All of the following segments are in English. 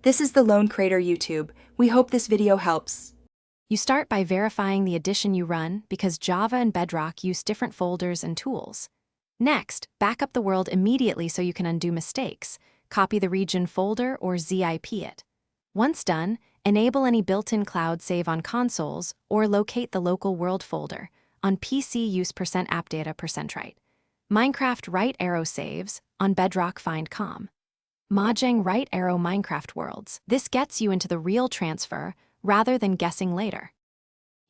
This is the Lone Crater YouTube. We hope this video helps. You start by verifying the edition you run because Java and Bedrock use different folders and tools. Next, back up the world immediately so you can undo mistakes. Copy the region folder or ZIP it. Once done, enable any built-in cloud save on consoles or locate the local world folder. On PC, use %appdata%write. Minecraft right arrow saves, on Bedrock find com. Mojang right arrow Minecraft worlds. This gets you into the real transfer rather than guessing later.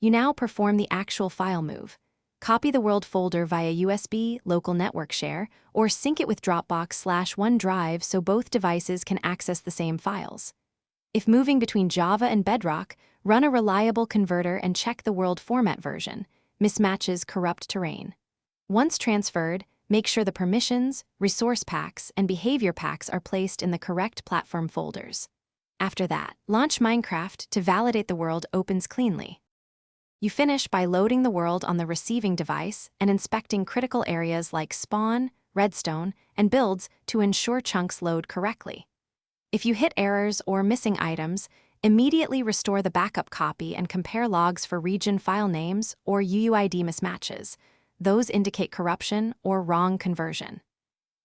You now perform the actual file move. Copy the world folder via USB, local network share, or sync it with Dropbox/OneDrive so both devices can access the same files. If moving between Java and Bedrock, run a reliable converter and check the world format version. Mismatches corrupt terrain. Once transferred, make sure the permissions, resource packs, and behavior packs are placed in the correct platform folders. After that, launch Minecraft to validate the world opens cleanly. You finish by loading the world on the receiving device and inspecting critical areas like spawn, redstone, and builds to ensure chunks load correctly. If you hit errors or missing items, immediately restore the backup copy and compare logs for region file names or UUID mismatches. Those indicate corruption or wrong conversion.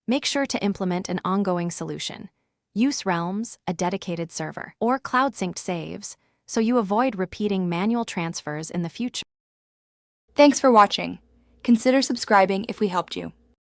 Make sure to implement an ongoing solution. Use Realms, a dedicated server, or cloud-synced saves, so you avoid repeating manual transfers in the future. Thanks for watching. Consider subscribing if we helped you.